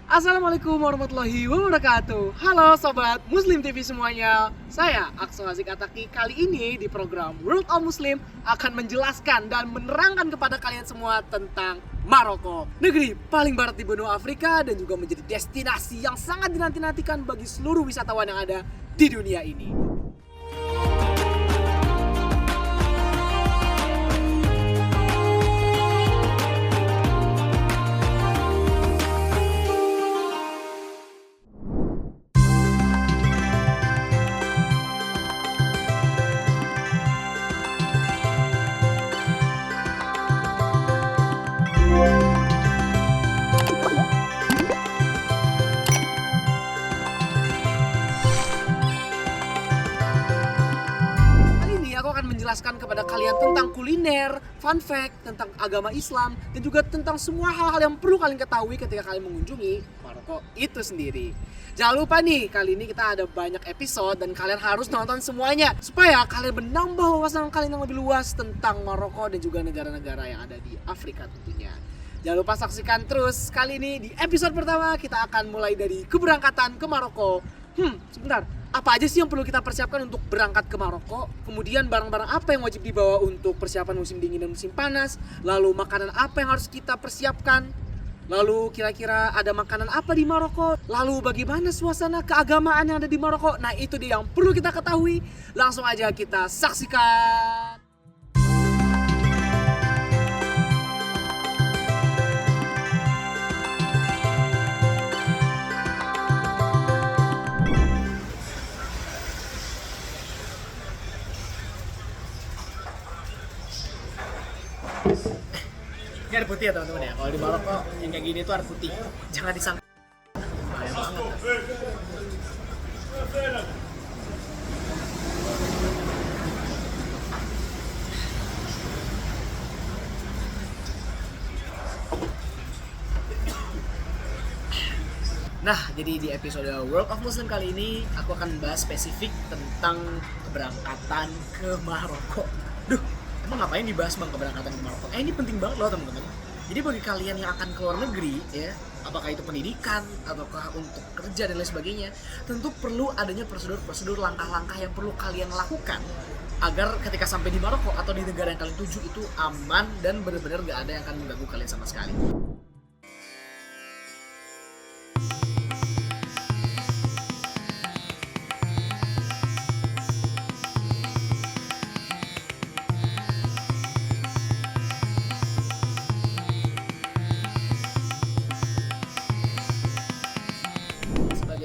Assalamualaikum warahmatullahi wabarakatuh. Halo Sobat Muslim TV semuanya. Saya Akso Azik Ataki. Kali ini di program World of Muslim akan menjelaskan dan menerangkan kepada kalian semua tentang Maroko, negeri paling barat di benua Afrika dan juga menjadi destinasi yang sangat dinanti-nantikan bagi seluruh wisatawan yang ada di dunia ini. Menjelaskan kepada kalian tentang kuliner, fun fact, tentang agama Islam, dan juga tentang semua hal-hal yang perlu kalian ketahui ketika kalian mengunjungi Maroko itu sendiri. Jangan lupa nih, kali ini kita ada banyak episode dan kalian harus nonton semuanya supaya kalian menambah wawasan kalian yang lebih luas tentang Maroko dan juga negara-negara yang ada di Afrika tentunya. Jangan lupa saksikan terus. Kali ini di episode pertama kita akan mulai dari keberangkatan ke Maroko. Sebentar. Apa aja sih yang perlu kita persiapkan untuk berangkat ke Maroko? Kemudian barang-barang apa yang wajib dibawa untuk persiapan musim dingin dan musim panas? Lalu makanan apa yang harus kita persiapkan? Lalu kira-kira ada makanan apa di Maroko? Lalu bagaimana suasana keagamaan yang ada di Maroko? Nah itu dia yang perlu kita ketahui. Langsung aja kita saksikan. Ini air putih ya teman-teman ya. Kalau di Maroko yang kayak gini tuh air putih. Jangan disangka bahaya banget. Nah, jadi di episode World of Muslim kali ini aku akan membahas spesifik tentang keberangkatan ke Maroko. Duh, emang ngapain dibahas bang keberangkatan ke Maroko? Ini penting banget loh teman-teman. Jadi bagi kalian yang akan keluar negeri ya, apakah itu pendidikan ataukah untuk kerja dan lain sebagainya, tentu perlu adanya prosedur-prosedur langkah-langkah yang perlu kalian lakukan agar ketika sampai di Maroko atau di negara yang kalian tuju itu aman dan benar-benar gak ada yang akan mengganggu kalian sama sekali.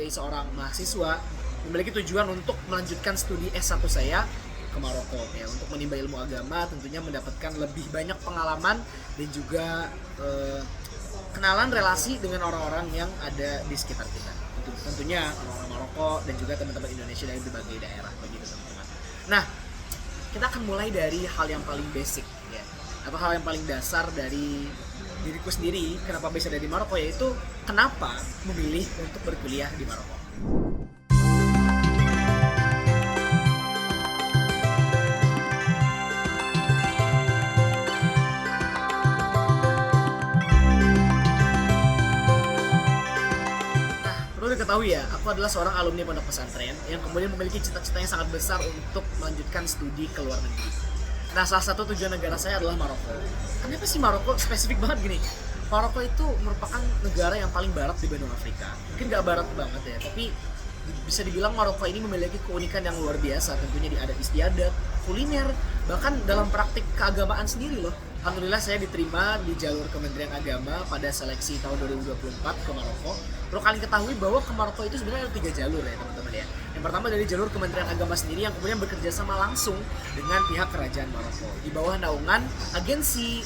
Seorang mahasiswa memiliki tujuan untuk melanjutkan studi S1 saya ke Maroko ya, untuk menimba ilmu agama, tentunya mendapatkan lebih banyak pengalaman dan juga kenalan relasi dengan orang-orang yang ada di sekitar kita. Tentunya orang-orang Maroko dan juga teman-teman Indonesia dari berbagai daerah begitu teman-teman. Nah, kita akan mulai dari hal yang paling basic ya, atau hal yang paling dasar dari diriku sendiri kenapa bisa ada di Maroko, yaitu kenapa memilih untuk berkuliah di Maroko. Nah, perlu diketahui ya, aku adalah seorang alumni pondok pesantren yang kemudian memiliki cita-cita yang sangat besar untuk melanjutkan studi ke luar negeri. Nah, salah satu tujuan negara saya adalah Maroko. Kenapa sih Maroko spesifik banget gini? Maroko itu merupakan negara yang paling barat di benua Afrika. Mungkin gak barat banget ya, tapi bisa dibilang Maroko ini memiliki keunikan yang luar biasa. Tentunya di adat istiadat, kuliner, bahkan dalam praktik keagamaan sendiri loh. Alhamdulillah saya diterima di jalur Kementerian Agama pada seleksi tahun 2024 ke Maroko. Perlu kalian ketahui bahwa ke Maroko itu sebenarnya ada 3 jalur ya teman-teman ya. Yang pertama dari jalur Kementerian Agama sendiri yang kemudian bekerja sama langsung dengan pihak kerajaan Maroko di bawah naungan agensi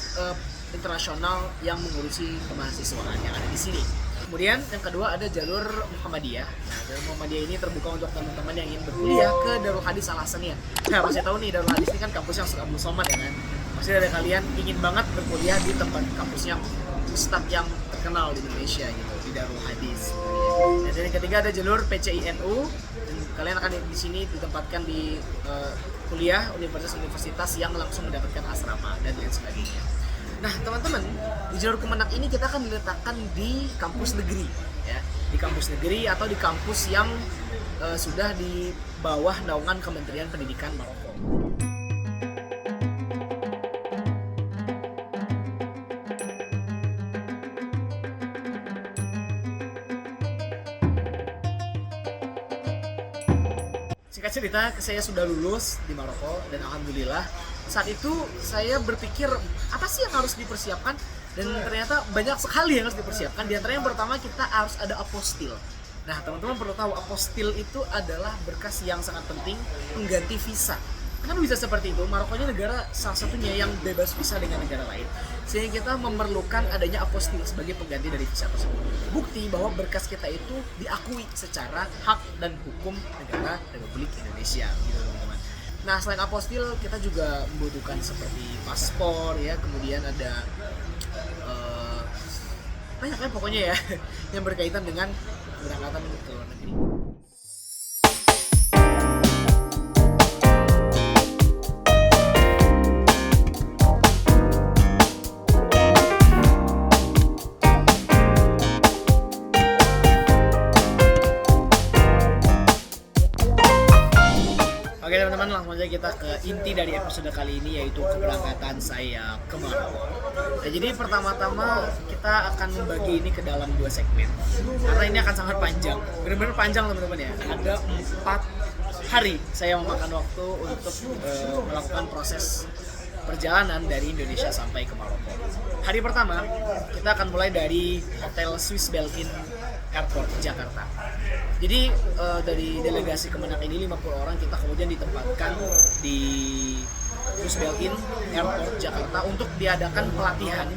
internasional yang mengurusi kemahasiswaan yang ada di sini. Kemudian yang kedua ada jalur Muhammadiyah. Nah, jalur Muhammadiyah ini terbuka untuk teman-teman yang ingin berkuliah ke Darul Hadis Al Hasaniyah. Nah, pasti tahu nih Darul Hadis ini kan kampus yang Abdul Somad ya kan. Pasti ada kalian ingin banget berkuliah di tempat kampusnya ustadz yang terkenal di Indonesia gitu, di Darul Hadis. Dan yang ketiga ada jalur PCINU. Dan kalian akan di sini ditempatkan di kuliah universitas-universitas yang langsung mendapatkan asrama dan lain sebagainya. Nah teman-teman, di jalur Kemenak ini kita akan diletakkan di kampus negeri ya. di kampus negeri atau di kampus yang sudah di bawah naungan Kementerian Pendidikan Maroko. Singkat cerita, saya sudah lulus di Maroko dan alhamdulillah saat itu saya berpikir apa sih yang harus dipersiapkan, dan ternyata banyak sekali yang harus dipersiapkan. Di antaranya yang pertama, kita harus ada apostil. Nah, teman-teman perlu tahu apostil itu adalah berkas yang sangat penting pengganti visa. Kenapa bisa seperti itu? Maroko ini negara salah satunya yang bebas visa dengan negara lain, sehingga kita memerlukan adanya apostil sebagai pengganti dari visa tersebut. Bukti bahwa berkas kita itu diakui secara hak dan hukum negara Republik Indonesia, gitu teman-teman. Nah, selain apostil, kita juga membutuhkan seperti paspor ya, kemudian ada banyak kan pokoknya ya yang berkaitan dengan keberangkatan ke luar negeri. Oke teman-teman, langsung aja kita ke inti dari episode kali ini, yaitu keberangkatan saya ke Maroko. Nah, jadi pertama-tama kita akan membagi ini ke dalam 2 segmen, karena ini akan sangat panjang, benar-benar panjang teman-teman ya. Ada 4 hari saya memakan waktu untuk melakukan proses perjalanan dari Indonesia sampai ke Maroko. Hari pertama kita akan mulai dari Hotel Swiss Belkin Airport Jakarta. Jadi dari delegasi Kemenak ini 50 orang kita kemudian ditempatkan di Swiss Belkin Airport Jakarta untuk diadakan pelatihan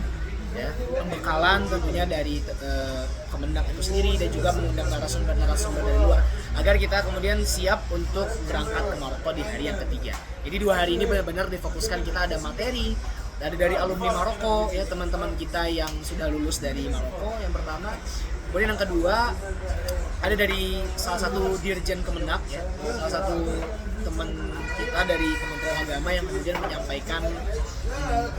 ya, pembekalan tentunya dari Kemenak itu sendiri, dan juga mengundang narasumber dari luar agar kita kemudian siap untuk berangkat ke Maroko di hari yang ketiga. Jadi 2 hari ini benar-benar difokuskan, kita ada materi dari alumni Maroko ya, teman-teman kita yang sudah lulus dari Maroko yang pertama. Kemudian yang kedua ada dari salah satu dirjen Kemenak ya, salah satu teman kita dari Kementerian Agama yang kemudian menyampaikan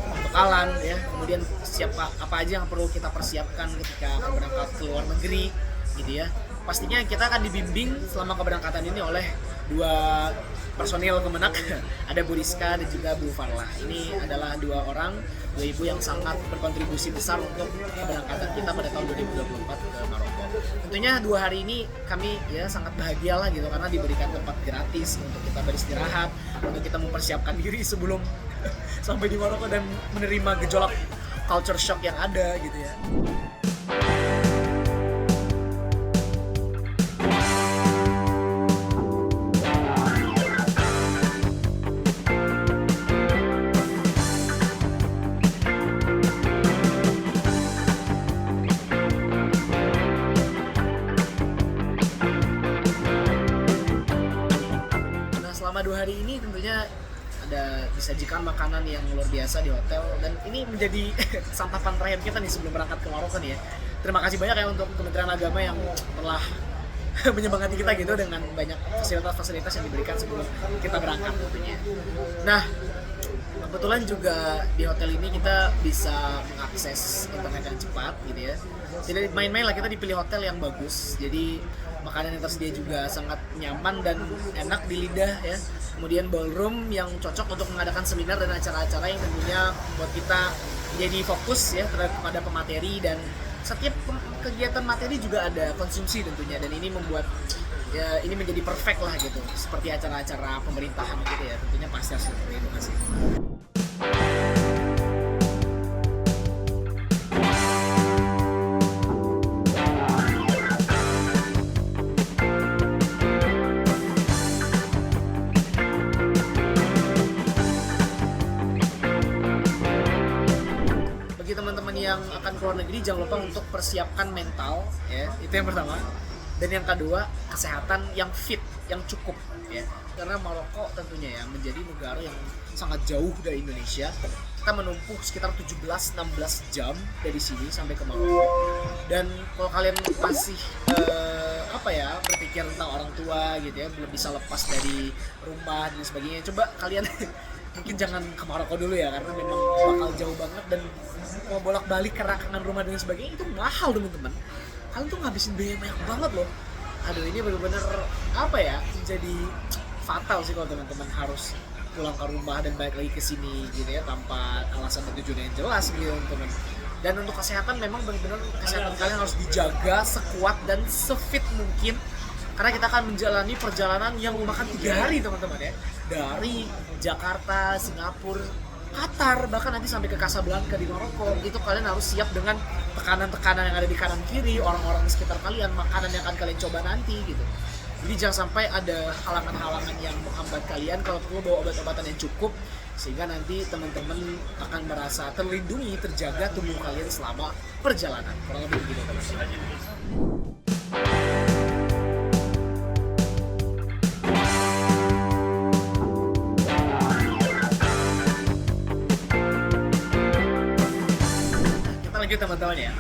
pembekalan ya, kemudian siapa apa aja yang perlu kita persiapkan ketika berangkat ke luar negeri gitu ya. Pastinya kita akan dibimbing selama keberangkatan ini oleh 2 personil Kemenak, ada Bu Rizka dan juga Bu Farla. Ini adalah 2 ibu yang sangat berkontribusi besar untuk keberangkatan kita pada tahun 2024 ke Maroko. Tentunya 2 hari ini kami ya sangat bahagia lah gitu, karena diberikan tempat gratis untuk kita beristirahat, untuk kita mempersiapkan diri sebelum sampai di Maroko dan menerima gejolak culture shock yang ada gitu ya. Selama 2 hari ini tentunya ada disajikan makanan yang luar biasa di hotel, dan ini menjadi santapan terakhir kita nih sebelum berangkat ke Maroko nih ya. Terima kasih banyak ya untuk Kementerian Agama yang telah menyemangati kita gitu dengan banyak fasilitas-fasilitas yang diberikan sebelum kita berangkat tentunya. Nah, kebetulan juga di hotel ini kita bisa mengakses internet yang cepat gitu ya. Jadi main-main lah, kita dipilih hotel yang bagus. Jadi makanan yang tersedia juga sangat nyaman dan enak di lidah ya. Kemudian ballroom yang cocok untuk mengadakan seminar dan acara-acara yang tentunya buat kita jadi fokus ya pada pemateri, dan setiap kegiatan materi juga ada konsumsi tentunya, dan ini membuat ya ini menjadi perfect lah gitu, seperti acara-acara pemerintahan gitu ya, tentunya pasti harus seperti itu masih. Yang akan keluar negeri, jangan lupa untuk persiapkan mental ya, itu yang pertama. Dan yang kedua, kesehatan yang fit, yang cukup ya, karena Maroko tentunya ya menjadi negara yang sangat jauh dari Indonesia. Kita menempuh sekitar 17-16 jam dari sini sampai ke Maroko. Dan kalau kalian masih berpikir tentang orang tua gitu ya, belum bisa lepas dari rumah dan sebagainya, coba kalian mungkin jangan ke Maroko dulu ya, karena memang bakal jauh banget, dan mau bolak-balik ke rangkangan rumah dan sebagainya itu mahal teman-teman. kalian tuh ngabisin biaya banyak banget loh. Aduh, ini bener-bener apa ya, jadi fatal sih kalau teman-teman harus pulang ke rumah dan balik lagi ke sini gitu ya tanpa alasan dan tujuan yang jelas gitu teman. Dan untuk kesehatan memang benar-benar kesehatan kalian harus dijaga sekuat dan sefit mungkin karena kita akan menjalani perjalanan yang memakan 3 hari teman-teman ya, dari Jakarta, Singapura, Qatar, bahkan nanti sampai ke Casablanca di Maroko. Itu kalian harus siap dengan tekanan-tekanan yang ada di kanan kiri, orang-orang di sekitar kalian, makanan yang akan kalian coba nanti gitu. Jadi jangan sampai ada halangan-halangan yang menghambat kalian. Kalau perlu bawa obat-obatan yang cukup sehingga nanti teman-teman akan merasa terlindungi, terjaga tubuh kalian selama perjalanan. Kurang lebih begitu teman-teman. Kita lanjut teman-teman ya.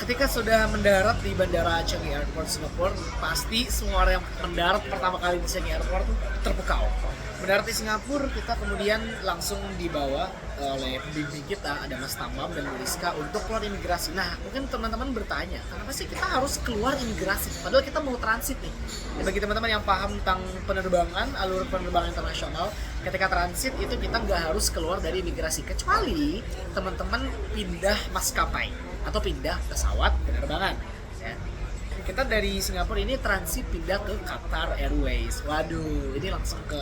Ketika sudah mendarat di Bandara Changi Airport Singapura, pasti semua orang yang mendarat pertama kali di Changi Airport terpukau. Mendarat di Singapura, kita kemudian langsung dibawa oleh pembimbing kita, ada Mas Tamam dan Rizka untuk keluar imigrasi. Nah, mungkin teman-teman bertanya, kenapa sih kita harus keluar imigrasi? Padahal kita mau transit nih. Ya, bagi teman-teman yang paham tentang penerbangan, alur penerbangan internasional, ketika transit itu kita nggak harus keluar dari imigrasi, kecuali teman-teman pindah maskapai atau pindah pesawat penerbangan. Ya. Kita dari Singapura ini transit pindah ke Qatar Airways. Waduh, ini langsung ke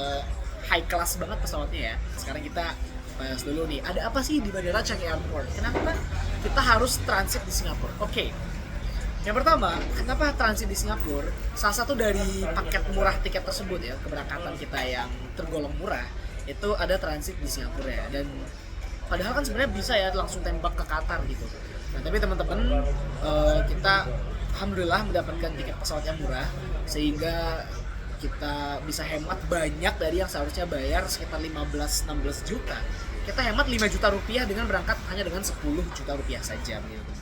high class banget pesawatnya ya. Sekarang kita bahas dulu nih, ada apa sih di Bandara Changi Airport? Kenapa kita harus transit di Singapura? Oke. Yang pertama, kenapa transit di Singapura? Salah satu dari paket murah tiket tersebut ya, keberangkatan kita yang tergolong murah, itu ada transit di Singapura ya. Dan padahal kan sebenarnya bisa ya langsung tembak ke Qatar gitu. Nah, tapi teman-teman, kita alhamdulillah mendapatkan tiket pesawat yang murah sehingga kita bisa hemat banyak dari yang seharusnya bayar sekitar 15-16 juta. Kita hemat 5 juta rupiah dengan berangkat hanya dengan 10 juta rupiah saja gitu.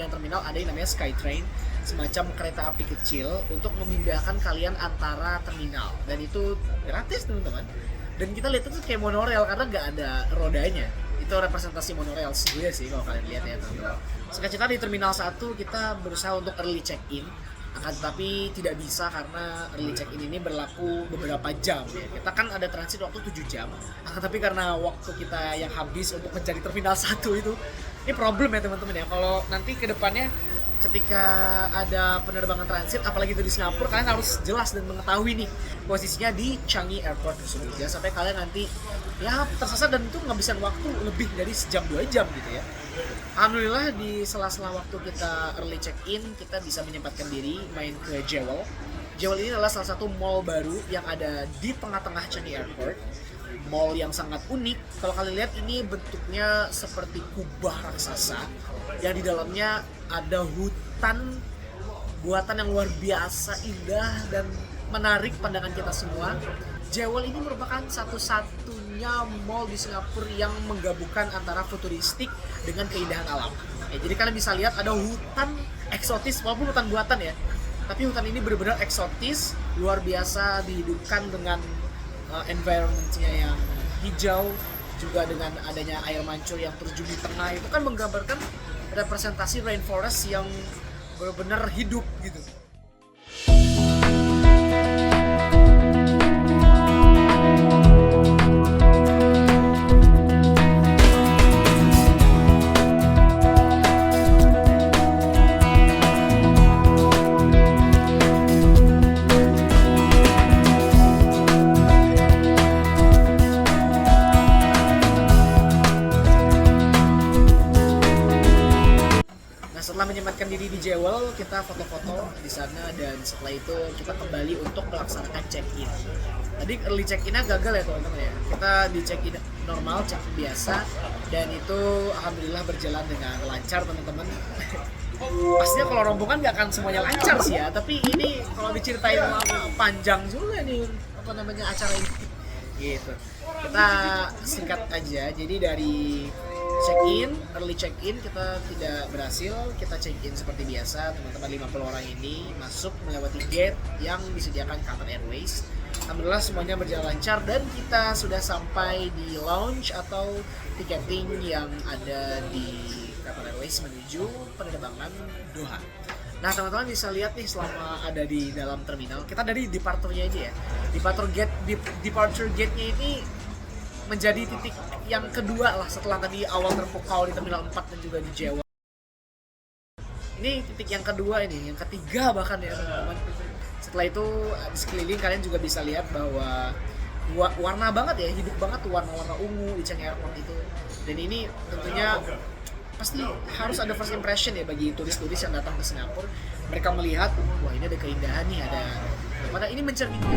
Terminal ada yang namanya Skytrain, semacam kereta api kecil untuk memindahkan kalian antara terminal, dan itu gratis teman-teman. Dan kita lihat itu kayak monorail karena nggak ada rodanya. Itu representasi monorail sebenarnya sih kalau kalian lihat ya teman-teman. Singkat cerita di terminal 1 kita berusaha untuk early check-in, akan tetapi tidak bisa karena early check-in ini berlaku beberapa jam ya. Kita kan ada transit waktu 7 jam, akan tetapi karena waktu kita yang habis untuk mencari terminal 1 itu, ini problem ya teman-teman ya. Kalau nanti ke depannya ketika ada penerbangan transit, apalagi itu di Singapura, kalian harus jelas dan mengetahui nih posisinya di Changi Airport tersebut ya, sampai kalian nanti ya tersesat dan itu ngabisin waktu lebih dari sejam 2 jam gitu ya. Alhamdulillah di sela-sela waktu kita early check-in, kita bisa menyempatkan diri main ke Jewel. Jewel ini adalah salah satu mall baru yang ada di tengah-tengah Changi Airport. Mall yang sangat unik. Kalau kalian lihat ini bentuknya seperti kubah raksasa yang di dalamnya ada hutan buatan yang luar biasa indah dan menarik pandangan kita semua. Jewel ini merupakan satu-satunya mall di Singapura yang menggabungkan antara futuristik dengan keindahan alam. Ya, jadi kalian bisa lihat ada hutan eksotis, walaupun hutan buatan ya, tapi hutan ini benar-benar eksotis, luar biasa dihidupkan dengan environment-nya yang hijau, juga dengan adanya air mancur yang terjun di tengah. Itu kan menggambarkan representasi rainforest yang benar-benar hidup gitu. Setelah menyematkan diri di Jewel, kita foto-foto di sana dan setelah itu kita kembali untuk melaksanakan check-in. Tadi early check-in-nya gagal ya teman-teman ya. Kita di check-in normal, check-in biasa, dan itu alhamdulillah berjalan dengan lancar teman-teman. Pastinya kalau rombongan nggak akan semuanya lancar sih ya, tapi ini kalau diceritain lama panjang juga nih apa namanya acara ini. gitu. Kita singkat aja. Jadi dari check-in, early check-in kita tidak berhasil. Kita check-in seperti biasa. Teman-teman 50 orang ini masuk melewati gate yang disediakan Qatar Airways. Alhamdulillah semuanya berjalan lancar dan kita sudah sampai di lounge atau ticketing yang ada di Qatar Airways menuju penerbangan Doha. Nah teman-teman bisa lihat nih selama ada di dalam terminal, kita dari departure-nya aja ya. Departure gate-nya ini menjadi titik yang kedua lah setelah tadi awal terpukau di terminal 4 dan juga di Jewa. Ini titik yang kedua ini, yang ketiga bahkan ya teman-teman. Setelah itu di sekeliling kalian juga bisa lihat bahwa warna banget ya, hidup banget tuh warna-warna ungu di Changi Airport itu. Dan ini tentunya pasti harus ada first impression ya bagi turis-turis yang datang ke Singapura. Mereka melihat, wah ini ada keindahan nih, ada ini mencerminkan